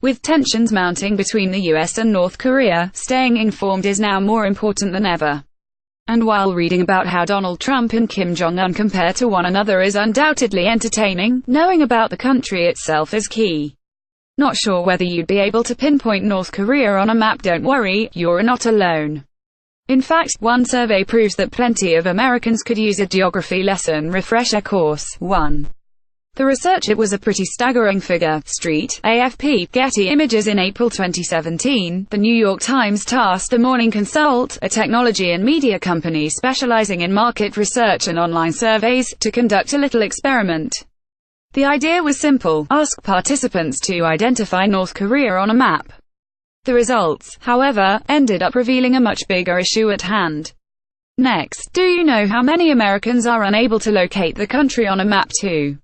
With tensions mounting between the US and North Korea, staying informed is now more important than ever. And while reading about how Donald Trump and Kim Jong compare to one another is undoubtedly entertaining, knowing about the country itself is key. Not sure whether you'd be able to pinpoint North Korea on a map? Don't worry, you're not alone. In fact, one survey proves that plenty of Americans could use a geography lesson refresher course. 1. The research, it was a pretty staggering figure. Street, AFP, Getty Images in April 2017, The New York Times tasked the Morning Consult, a technology and media company specializing in market research and online surveys, to conduct a little experiment. The idea was simple: ask participants to identify North Korea on a map. The results, however, ended up revealing a much bigger issue at hand. Next, do you know how many Americans are unable to locate the country on a map too?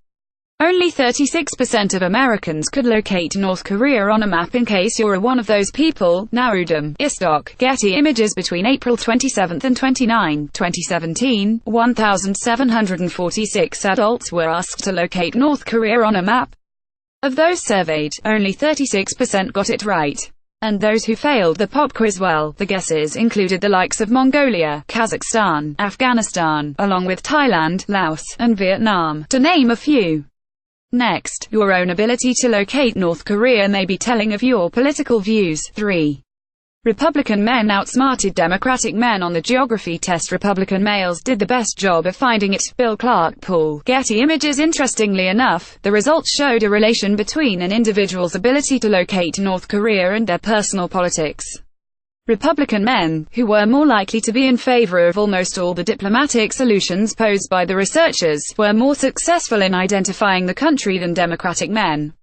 Only 36% of Americans could locate North Korea on a map. In case you're one of those people, naruedom, iStock, Getty Images between April 27 and 29, 2017, 1,746 adults were asked to locate North Korea on a map. Of those surveyed, only 36% got it right. And those who failed the pop quiz, well, the guesses included the likes of Mongolia, Kazakhstan, Afghanistan, along with Thailand, Laos, and Vietnam, to name a few. Next, your own ability to locate North Korea may be telling of your political views. 3. Republican men outsmarted Democratic men on the geography test. Republican males did the best job of finding it. Bill Clark Pool, Getty Images. Interestingly enough, the results showed a relation between an individual's ability to locate North Korea and their personal politics. Republican men, who were more likely to be in favor of almost all the diplomatic solutions posed by the researchers, were more successful in identifying the country than Democratic men.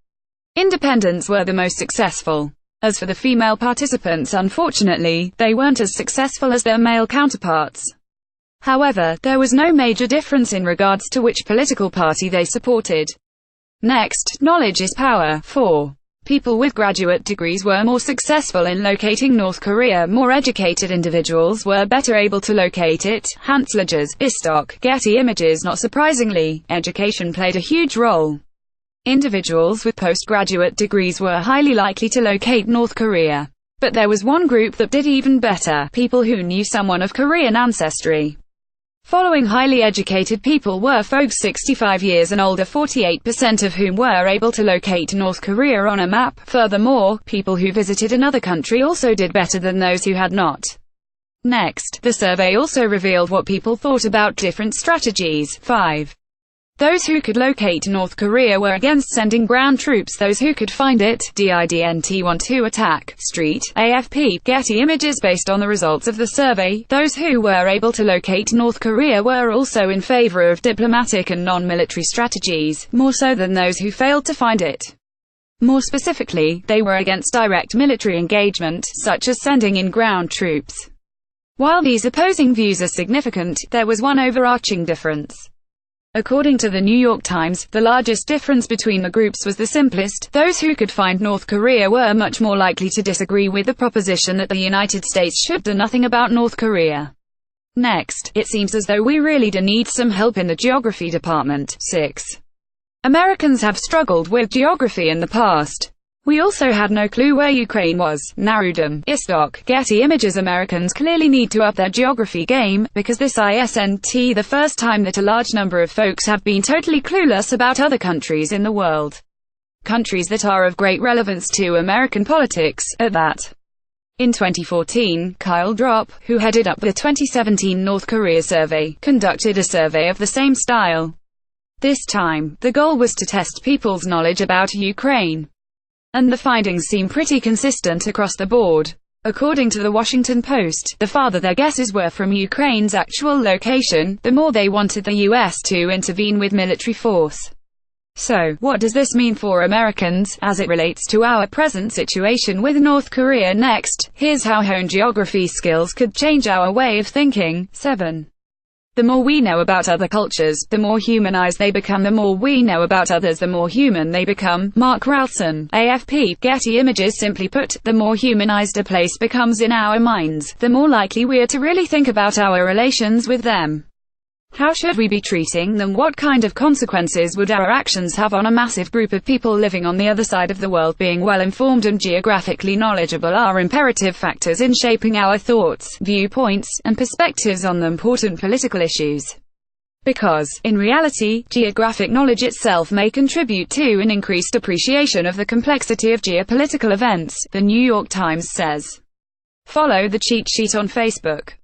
Independents were the most successful. As for the female participants, unfortunately, they weren't as successful as their male counterparts. However, there was no major difference in regards to which political party they supported. Next, knowledge is power. 4. People with graduate degrees were more successful in locating North Korea. More educated individuals were better able to locate it. Hansligers, iStock, Getty Images. Not surprisingly, education played a huge role. Individuals with postgraduate degrees were highly likely to locate North Korea. But there was one group that did even better: people who knew someone of Korean ancestry. Following highly educated people were folks 65 years and older, 48% of whom were able to locate North Korea on a map. Furthermore, people who visited another country also did better than those who had not. Next, the survey also revealed what people thought about different strategies. 5. Those who could locate North Korea were against sending ground troops. Those who could find it, didn't want to attack. Street, AFP, Getty Images. Based on the results of the survey, those who were able to locate North Korea were also in favor of diplomatic and non-military strategies, more so than those who failed to find it. More specifically, they were against direct military engagement, such as sending in ground troops. While these opposing views are significant, there was one overarching difference. According to the New York Times, the largest difference between the groups was the simplest: those who could find North Korea were much more likely to disagree with the proposition that the United States should do nothing about North Korea. Next, it seems as though we really do need some help in the geography department. 6. Americans have struggled with geography in the past. We also had no clue where Ukraine was. naruedom, iStock, Getty Images. Americans clearly need to up their geography game, because this isn't the first time that a large number of folks have been totally clueless about other countries in the world. Countries that are of great relevance to American politics, at that. In 2014, Kyle Drop, who headed up the 2017 North Korea survey, conducted a survey of the same style. This time, the goal was to test people's knowledge about Ukraine. And the findings seem pretty consistent across the board. According to the Washington Post, the farther their guesses were from Ukraine's actual location, the more they wanted the US to intervene with military force. So, what does this mean for Americans, as it relates to our present situation with North Korea? Next, here's how honed geography skills could change our way of thinking. 7. The more we know about other cultures, the more humanized they become. The more we know about others, the more human they become. Mark Ralston, AFP, Getty Images. Simply put, the more humanized a place becomes in our minds, the more likely we are to really think about our relations with them. How should we be treating them? What kind of consequences would our actions have on a massive group of people living on the other side of the world? Being well-informed and geographically knowledgeable are imperative factors in shaping our thoughts, viewpoints, and perspectives on the important political issues. Because, in reality, geographic knowledge itself may contribute to an increased appreciation of the complexity of geopolitical events, the New York Times says. Follow the cheat sheet on Facebook.